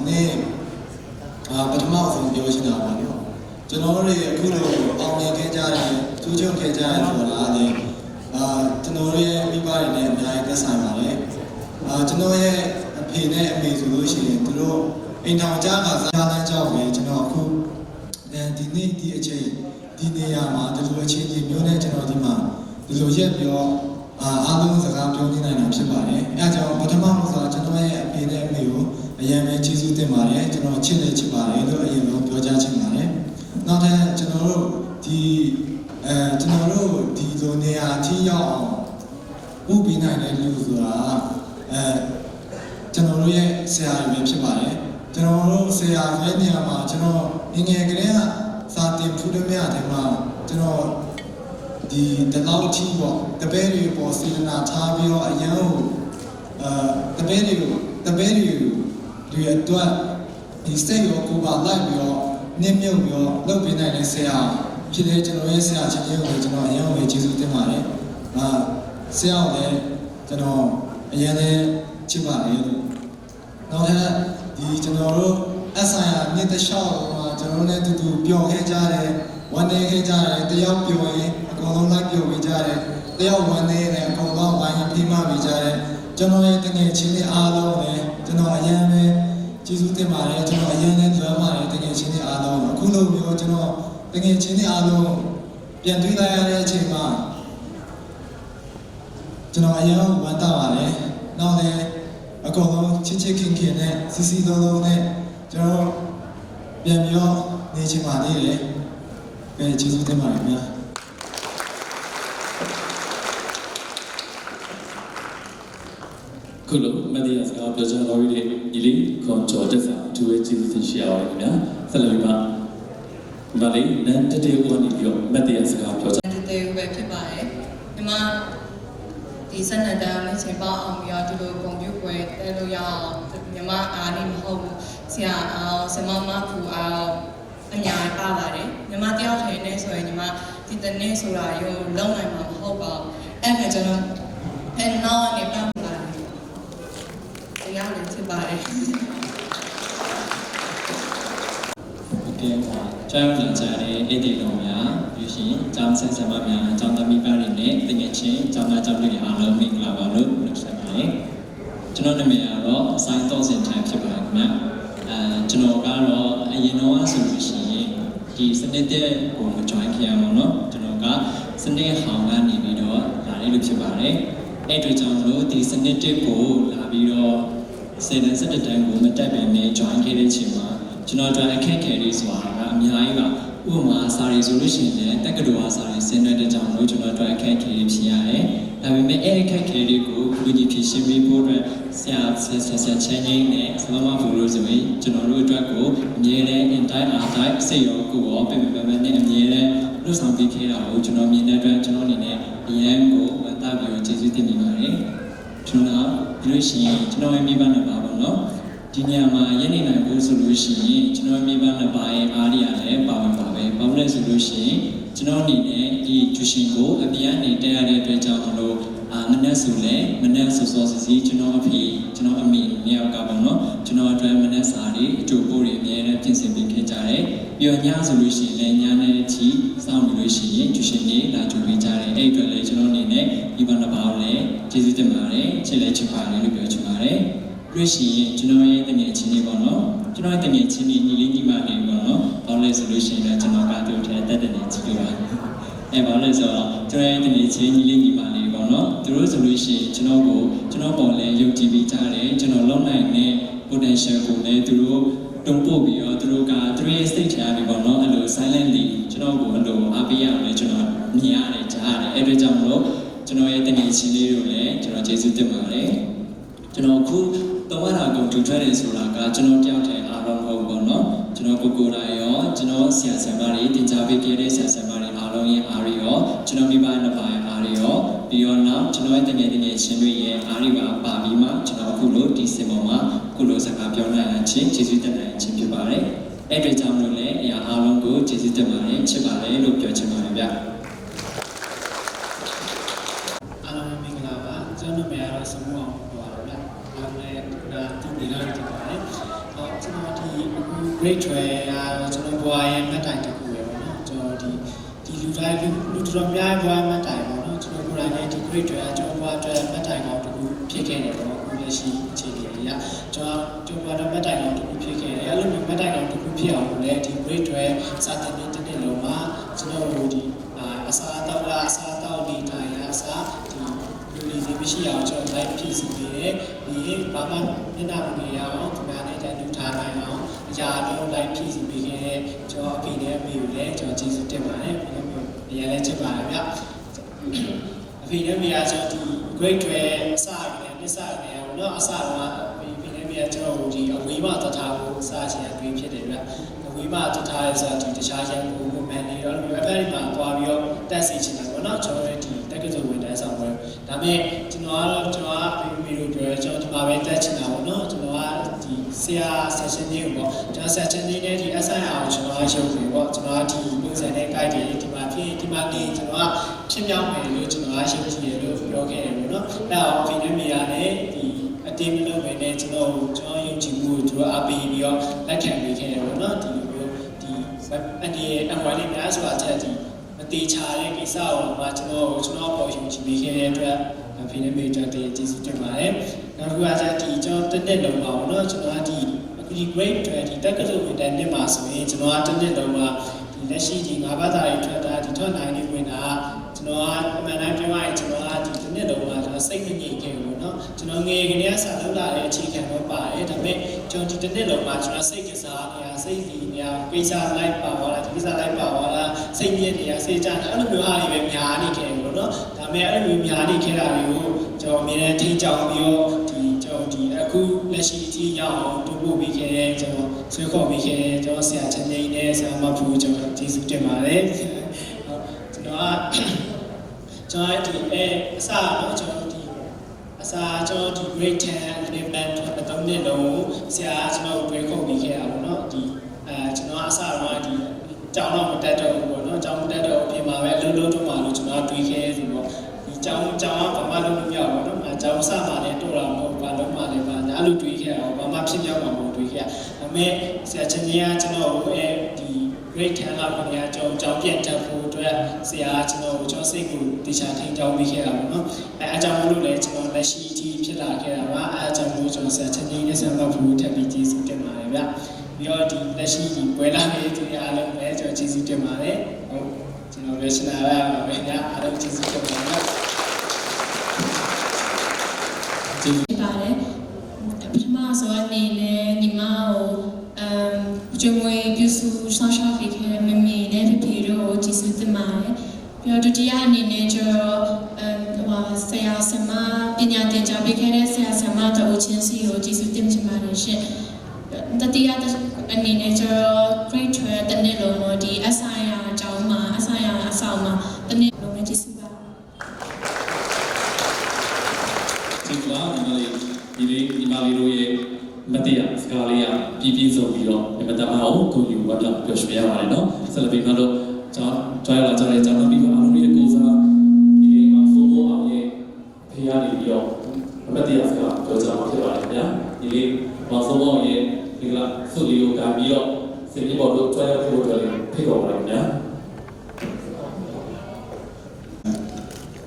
နေ့ပထမဆုံးပြောချင်တာပါနော်ကျွန်တော်တို့အခုလိုအောင်မြင်ခဲ့ကြတယ်ကျိုးချုပ်ခဲ့ကြတယ်ဆိုတာလေကျွန်တော်တို့ရဲ့မိဘတွေနဲ့အများကြီးသက်ဆိုင်ပါတယ်ကျွန်တော်ရဲ့အဖေနဲ့အမေဆိုလို့ရှိရင်သူတို့အိမ်ထောင်ကြားကစားလမ်းကြောင်းပဲကျွန်တော်အခုဒီနေ့ဒီအချိန်ဒီနေရာမှာဒီလိုအချိန်ကြီးမျိုးနဲ့ကျွန်တော်ဒီမှာဒီလိုရက်ပြောအားလုံးစကားပြောနေနိုင်တာဖြစ်ပါတယ်အဲဒါကြောင့်ပထမဆုံးကျွန်တော်ရဲ့အဖေနဲ့အမေကိုအရင်ပဲကျေးဇူးတင်ပါတယ်ကျွန်တော်ချစ်နေချစ်ပါတယ်လို့အရင်ဆုံးပြောကြားချင်ပါတယ်နောက်ထပ်ကျွန်တော်တို့ဒီလိုနေရာအထိရောက်အောင်ဥပပြီးနိုင်တဲ့လူဆိုတာကျွန်တော်တို့ရဲ့ဆရာတွေပဲဖြစ်ပါတယ်ကျွန်တော်တို့ဆရာရဲ့နေရာမှာကျွန်တော်ငယ်ငယ်ကလေးကစာတင်ဖူးတဲ့မြတ်တယ်မှာကျွန်တော်ဒီတလောက်အထိပေါ့တပည့်တွေပေါ်စေတနာထားပြီးတော့အရန်ကိုတပည့်တွေအတွက်ဒီစိတ်ရောကိုယ်ပါလိုက်ပြီးတော့နစ်မြုပ်ပြီးတော့လုပ်ပေးနိုင်တဲ့ဆရာဖြစ်တဲ့ကျွန်တော်ရဲ့ဆရာချင်းချင်းကိုကျွန်တော်အရန်ကိုကျေးဇူးတင်ပါတယ်ဆရာကိုလည်းကျွန်တော်အရန်လည်းချစ်ပါတယ်လို့နောက်ထပ်ဒီကျွန်တော်တို့အဆိုင်ရာမြစ်တလျှောက်မှာကျွန်တော်နဲ့တူတူပျော်ခဲ့ကြတယ်ဝမ်းနည်းခဲ့ကြတယ်တယောက်ပျော်ရင်အကုန်လုံးလိုက်ပျော်ပေးကြတယ်တယောက်ဝမ်းနည်းတယ်အကုန်လုံးဝိုင်းပြီးမှပေးကြတယ်ကျွန်တော်ရဲ့တကယ်ချင်းတွေအားလုံးလည်းကျွန်တော်အရန်ပဲကျေးဇူးတင်ပါတယ်ကျွန်တော်အရန်လည်းလွမ်းပါတယ်တကယ်ချင်းတွေအားလုံးအခုလိုမျိုးကျွန်တော်တကယ်ချင်းတွေအားလုံးပြန်တွေ့လာရတဲ့အချိန်မှာကျွန်တော်အရန်ဝမ်းသာပါတယ်နောက်လည်းအကုန်လုံးချစ်ချစ်ခင်ခင်နဲ့စီစီလုံးလုံးနဲ့ကျွန်တော်ပြန်ပြီးတော့နေချင်ပါသေးတယ်ကျေးဇူးတင်ပါတယ်ခင်ဗျာခုလိုမတရားစကားပြောကြတော်ရည်ဒီလေးခွန်ကျော်တက်စာသူရဲ့ကျေးဇူးတင်ရှိရပါတယ်ခင်ဗျာဆက်လက်ပြီးမှဒါလေးနန်းတတေဦးနေပြီးတော့မတရားစကားပြောကြတတေဦးပဲဖြစ်ပါတယ်ဒီမှာဒီစနတန်နဲ့ချိန်ပေါအောင်ပြီးတော့ဒီလိုကွန်ပျူတာပွဲတဲလို့ရအောင်ညီမအားနေမဟုတ်ဘူးဆရာအောင်ဆမမဖူအောင်အညာပါပါတယ်ညီမတယောက်ထဲနဲ့ဆိုရင်ညီမဒီတနေ့ဆိုတာရုံလုံးနိုင်မှာမဟုတ်ပါဘူးအဲ့ဒါကျွန်တော်ဖန်နောက်ကနေပတ်လာတယ်တရားလည်းဖြစ်ပါတယ်ကဲကျောင်းပြန်ကြတဲ့အဲ့ဒီလုံးများယူရှင်ကျောင်းဆက်ဆံမများကျောင်းသမီးပါးတွေနဲ့တကယ်ချင်းကျောင်းသားကျောင်းတွေအားလုံးမင်္ဂလာပါလို့နှုတ်ဆက်ပါတယ်ကျွန်တော်နာမည်ကတော့ဆိုင်းတော်စင်ချန်ဖြစ်ပါတယ်ခင်ဗျကျွန်တော်ကတော့အရင်တော့ဆိုလို့ရှိရင်ဒီစနစ်တဲ့ကိုမ join ခင်ရအောင်เนาะကျွန်တော်ကစနစ်ဟောင်းကနေပြီးတော့လာလေးလို့ဖြစ်ပါတယ်အဲ့တို့ကြောင့်လို့ဒီစနစ်တစ်ကိုလာပြီးတော့7 တန်းကိုမတက်ပေမဲ့ join ခဲ့တဲ့အချိန်မှာကျွန်တော်တို့အခက်အခဲတွေဆိုတာကအများကြီးပါဥပမာစာရီဆိုလို့ရှိရင်တက္ကသိုလ်အားစာရီဆင်းတဲ့ကြောင့်လို့ကျွန်တော်တို့အခက်အခဲတွေဖြစ်ရတယ်။ဒါပေမဲ့အဲ့ဒီအခက်အခဲတွေကိုလူကြီးဖြစ်ရှင်းပေးဖို့အတွက်ဆရာချင်းချင်းနဲ့ဆမမဘူးလို့ဆိုရင်ကျွန်တော်တို့အတွက်ကိုအမြဲတမ်း entire art စိတ်ရောကိုယ်ရောပြင်ပနဲ့အမြဲတမ်းလှုပ်ဆောင်ပေးခဲ့တာကိုကျွန်တော်မြင်တဲ့အတွက်ကျွန်တော်အနေနဲ့အရန်ကိုဝတ်သားပြီးကျေးဇူးတင်မိပါတယ်။ကျွန်တော်ပြီးလို့ရှိရင်ကျွန်တော်ရဲ့မိဘနှစ်ပါးပေါ့နော်။ဒီနေရာမှာရနေနိုင်ဖို့ဆိုလို့ရှိရင်ကျွန်တော်မိဘနှစ်ပါးရဲ့အားရလည်းပါဝင်ပါပဲ။ဘာလို့လဲဆိုလို့ရှိရင်ကျွန်တော်အနေနဲ့ဒီကျူရှင်ကိုအပြန်အနေတက်ရတဲ့အတွက်ကြောင့်မလို့မနက်ဆိုလဲမနက်စောစောစီကျွန်တော်အဖေကျွန်တော်အမေမြောက်ကပေါ့နော်ကျွန်တော်အတွက်မနက်စာတွေအတူပို့တွေအများနဲ့ပြင်ဆင်ပေးခဲ့ကြတယ်။ပြီးတော့ညဆိုလို့ရှိရင်လည်းညနေအထိစောင့်ပြီးလို့ရှိရင်ကျူရှင်တွေလာကြိုပေးကြတယ်။အဲ့အတွက်လည်းကျွန်တော်အနေနဲ့ဒီဘဏ္ဍာပါကိုလည်းကျေးဇူးတင်ပါတယ်။ချစ်လည်းချစ်ပါတယ်လို့ပြောချင်ပါတယ်။ပြီးရှိရင်ကျွန်တော်ရဲ့တငယ်ချင်းတွေပေါ့နော်ကျွန်တော်ရဲ့တငယ်ချင်းတွေညီလေးညီမတွေပေါ့နော်ဘာလို့လဲဆိုလို့ရှိရင်ကျွန်တော်ကတူထဲတက်တဲ့နေကြည့်လို့ပါအဲဘာလို့လဲဆိုတော့ကျွန်တော်ရဲ့တငယ်ချင်းညီလေးညီမလေးပေါ့နော်သူတို့ဆိုလို့ရှိရင်ကျွန်တော်ပေါ်လဲယုံကြည်ပြီးကြတယ်ကျွန်တော်လုံးနိုင်တဲ့ potential ကိုလည်းသူတို့တုံ့ပို့ပြီးတော့သူတို့ကသူရဲ့ state ထဲပြီးပေါ့နော်အဲ့လို silently ကျွန်တော်ကိုအဲ့လိုအားပေးရတယ်ကျွန်တော်မြင်ရတယ်ကြားရတယ်အဲ့အတွက်ကြောင့်မလို့ကျွန်တော်ရဲ့တငယ်ချင်းလေးတို့လည်းကျွန်တော်ကျေးဇူးတင်ပါတယ်ကျွန်တော်အခုတော့ရတာကိုထူထွက်တယ်ဆိုတာကကျွန်တော်တယောက်တည်းအားလုံးမဟုတ်ဘူးเนาะကျွန်တော်ကိုယ်တိုင်ရောကျွန်တော်ဆရာဆရာမတွေတင်ကြားပေးခဲ့တဲ့ဆရာဆရာမတွေအားလုံးရဲ့အားရရောကျွန်တော်မိဘနှစ်ပါးရဲ့အားရရောပြီးတော့နောက်ကျွန်တော်ရဲ့တကယ်ချင်းတွေရဲ့အားရပါပြီးမှကျွန်တော်အခုလို့ဒီစင်ပေါ်မှာအခုလို့စကားပြောနိုင်ခြင်းကျေးဇူးတင်နိုင်ခြင်းဖြစ်ပါတယ်အဲ့ဒီကြောင့်လို့လည်းအရာအားလုံးကိုကျေးဇူးတင်ပါတယ်ချစ်ပါတယ်လို့ပြောချင်ပါတယ်ဗျအားလုံးမင်္ဂလာပါကျွန်တော်နာမည်ကတော့စမူအောင်ပါဗျာအားလုံးလည်းဒါသူ့နေလာဖြစ်ပါတယ် ကျွန်တော်ဒီအခု grade 12ကတော့ကျွန်တော်ဘွားရဲ့မှတ်တိုင်တစ်ခုပဲပေါ့နော်ကျွန်တော်ဒီလူတိုင်းလူတော်များဘွားမှတ်တိုင်ပေါ့နော်ကျွန်တော်ကိုယ်တိုင်လည်းဒီ grade 12ကကျွန်တော်ဘွားအတွက်မှတ်တိုင်ကောင်းတစ်ခုဖြစ်ခဲ့တယ်ပေါ့အခုလက်ရှိအခြေအနေအရကျွန်တော်ဘွားတော့မှတ်တိုင်ကောင်းတစ်ခုဖြစ်ခဲ့တယ်အဲ့လိုမျိုးမှတ်တိုင်ကောင်းတစ်ခုဖြစ်အောင်လည်းဒီ grade 12စာတင်တဲ့တစ်လုံးမှာကျွန်တော်တို့ဒီအစားတောက်နေထိုင်အစားဒီလူတွေမရှိအောင်ကျွန်တော် live ဖြစ်စီနေတယ်ဒီဘာမှမျက်နှာမမြင်ရအောင်ဒီမှာလည်းတူထားနိုင်အောင်အရာတော့ live ဖြစ်စီပေးခဲ့တဲ့ကျွန်တော်အဖေနဲ့အမေကိုလည်းကျွန်တော်ကျေးဇူးတင်ပါတယ်အရင်လည်းချစ်ပါတယ်ဗျအဖေနဲ့အမေကကျွန်တော်ဒီ grade 12အစရတယ်နှစ်စရတယ်ပေါ့နော်အစတော့အဖေနဲ့အမေကကျွန်တော်ဒီအဝေးမှတထားဖို့အစချင်အတွင်းဖြစ်တယ်ဗျအဝေးမှတထားရဆိုဒီတခြားရန်ကုန်ကိုမန်နေတော့ဒီအဖက်ဒီမှာသွားပြီးတော့တက်စီချင်တယ်ပေါ့နော်ကျွန်တော်တို့ဒီတက္ကသိုလ်ဝင်တန်းဆောင်ပွဲဒါပေမဲ့ကျွန်တော်အဖေတို့ပြောကျွန်တော်ဒီမှာပဲတက်ချင်တာပေါ့နော်ကျွန်တော်ကဒီဆရာ session လေးကိုပေါ့ကျွန်တော် session လေးနဲ့ဒီ SIR ကိုကျွန်တော်ရုပ်ပြီးပေါ့ကျွန်တော်ဒီပုံစံနဲ့ guide တွေဒီမှာဖြစ်ဒီမှာနေကျွန်တော်ဖြစ်မြောက်မယ်လို့ကျွန်တော်ရုပ်ကြည့်ရလို့ပြောခဲ့တယ်ပေါ့နော်အဲ့တော့အဖေနဲ့မိယာနဲ့ဒီအတင်းမလုပ်ပဲနဲ့ကျွန်တော်ရုပ်ကြည့်မှုကိုသူတို့အပေးပြီးတော့လက်ခံပေးခဲ့တယ်ပေါ့နော်ဒီလိုမျိုးဒီအနေအဝိုင်းလေးများစွာချက်ဒီမတိချာတဲ့ကိစ္စကိုမှကျွန်တော်ပေါ်ရုံကြည့်ပေးခဲ့တဲ့အတွက်အဖေနဲ့မိအတွက်ကျေးဇူးတင်ပါတယ်နောက်တစ်ခုကဒီကျွန်တော်တစ်နှစ်လုံးပါပေါ့နော်ကျွန်တော်ဒီအခုဒီ grade 12ဒီတက္ကသိုလ်ဝင်တဲ့နှစ်မှာဆိုရင်ကျွန်တော်တစ်နှစ်လုံးမှာဒီလက်ရှိဒီ၅ဘာသာရေးထွက်တာဒီထွက်နိုင်နေဝင်တာကျွန်တော်အမှန်တမ်းပြောရရင်ကျွန်တော်ဒီတစ်နှစ်လုံးမှာကျွန်တော်စိတ်မငြိမ်ခဲ့ဘူးเนาะကျွန်တော်ငယ်ကလေးကစာလုပ်လာတဲ့အခြေခံတော့ပါတယ်ဒါပေမဲ့ကျွန်တော်ဒီတစ်နှစ်လုံးမှာကျွန်တော်စိတ်ကစားနေတာစိတ်ဒီနေရာကိစ္စလိုက်ပါသွားတာဒီကိစ္စလိုက်ပါသွားတာစိတ်ညစ်နေတာစိတ်ကြတယ်အဲ့လိုမျိုးဟာတွေပဲများနေခဲ့ဘူးเนาะဒါပေမဲ့အဲ့လိုမျိုးများနေခဲ့တာတွေကိုကျွန်တော်အမြဲတမ်းထိကြောင်ပြီးတော့ဒီအခုလက်ရှိအထိရောက်အောင်တိုးပို့ပြီးခဲ့တဲ့ကျွန်တော်ဆွေးခေါ်ပြီးခဲ့တဲ့ကျွန်တော်ဆရာချန်နေနဲ့ဆရာမဖူးကျွန်တော်ကျေးဇူးတင်ပါတယ်ကျွန်တော်ဒီအစတော့ကျွန်တော်ဒီ grade 10 implement 3နှစ်လုံးဆရာကျွန်တော်တွေ့ခေါ်ပြီးခဲ့တာပေါ့နော်ဒီကျွန်တော်အစတော့ဒီကျောင်းတော့မတက်တော့ဘူးပေါ့နော်ကျောင်းမတက်တော့ပြင်မှာပဲလုံးလုံးတော့မှလို့ကျွန်တော်တွေးခဲ့ဆိုတော့ဒီကျောင်းကဘာမှလုပ်မရဘူးပေါ့နော်ကျောင်းစမှလည်းတော့တာမဟုတ်ဘာလုံးမှလည်းပါအဲ့လိုတွေးခဲ့အောင်ဘာမှဖြစ်မြောက်မှာမဟုတ်တွေးခဲ့ဒါပေမဲ့ဆရာချင်းကြီးကကျွန်တော်ဒီ grade 10လောက်ကနေကျောင်းပြန်တက်ဖို့အတွက်ဆရာကျွန်တော်စိတ်ကိုတေချာထိန်းကျောင်းပေးခဲ့တာပေါ့နော်အဲအကြောင်းလို့လည်းကျွန်တော်လက်ရှိအထိဖြစ်လာခဲ့တာပါအဲအကြောင်းလို့ကျွန်တော်ဆရာချင်းကြီးနဲ့ဆရာမဖူးထပ်ပြီးကျေးဇူးတင်ပါတယ်ဗျပြီးတော့ဒီလက်ရှိဒီပွဲလာနေတဲ့သူတွေအားလုံးလည်းကျွန်တော်ကျေးဇူးတင်ပါတယ်ဟုတ်ကျွန်တော်လည်းရှင်းလာပါမယ်ဗျအားလုံးကျေးဇူးတင်ပါတယ်ပါတယ်ပထမဆိုအနေနဲ့ညီမကိုကျွေးမွေးပြုစုဆောင်ရှောက်ပေးခဲ့တဲ့မမေနဲ့ဖေဖေတို့ကိုကျေးဇူးတင်ပါတယ်ပြီးတော့ဒုတိယအနေနဲ့ကျတော့ဆရာဆရာမပညာသင်ကြားပေးခဲ့တဲ့ဆရာဆရာမတို့ချင်းစီကိုကျေးဇူးတင်ချင်ပါတယ်ရှင်တတိယအနေနဲ့ကျတော့ grade 12တနေ့လုံးတော့ဒီ SIR အကြောင်းမှာ SIR အဆောင်မှာတနေ့လုံးပဲကျေးဇူးပါဒီမှာဒီမာလီတို့ရဲ့မတရားစကားလေးကပြည့်စုံပြီးတော့အမတမအောင်ကိုယူဝါပြောပျော်ရွှင်ရပါတယ်နော်ဆက်လက်ပြီးမှတော့ကျွန်တော်လာကြတဲ့ကျွန်တော်ပြီးတော့အားလုံးရဲ့ကိုယ်စားဒီလေးမှာစိုးမိုးအောင်ရဲ့ဖေးရနေပြီးတော့အမတရားစကားပြောကြမှာဖြစ်ပါတယ်ခင်ဗျာဒီလေးမှာစိုးမိုးအောင်ရဲ့ဒီကဆုလေးကိုကပြီးတော့စင်ပြီးတော့တွဲရဖို့အတွက်ဖိတ်ခေါ်ပါတယ်ခင်ဗျာ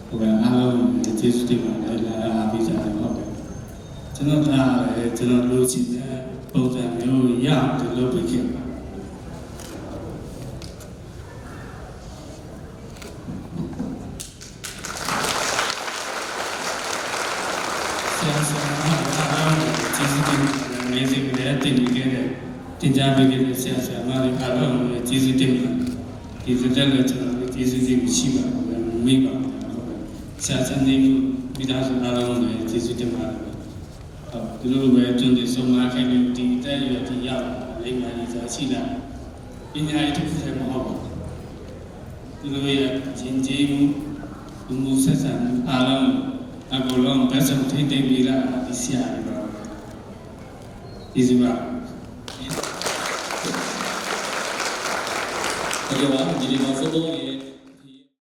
ဟုတ်ကဲ့အားလုံးကျေးဇူးတင်ပါတယ်လာအားပေးကြတယ်ဟုတ်ကဲ့ကျွန်တော်ဒါလည်းကျွန်တော်လိုချင်တဲ့ပုံစံမျိုးရအောင်လုပ်ပေးခဲ့ပါဆရာဆရာအားလုံးကျေးဇူးတင်ပါတယ်မြေစီကလည်းတင်ပြီးခဲ့တဲ့တင်ကြားပေးခဲ့တဲ့ဆရာဆရာမတွေအားလုံးကျေးဇူးတင်ပါတယ်ဒီစတဲ့လည်းကျွန်တော်ကျေးဇူးတင်ရှိပါတယ်မိပါဆရာစနေမိသားစုအားလုံးလည်းကျေးဇူးတင်ပါတယ်ဒီလိုပဲကျွန်းတွေဆုံးမခဲ့တဲ့ဒီတဲ့ရည်ဒီရောက်လိမ့်မယ်ဆိုရှိလာပညာရေးတစ်ခုတည်းမဟုတ်ဘူးဒီလိုရချင်းကြီးမှုဆက်ဆံအားလုံးအကူလုံးဘက်ဆုံးထိတိတ်ပြီးလာဒီဆရာတွေပါဒီစီပါဟုတ်ကဲ့ပါဒီမှာစိုးမိုးရဲ့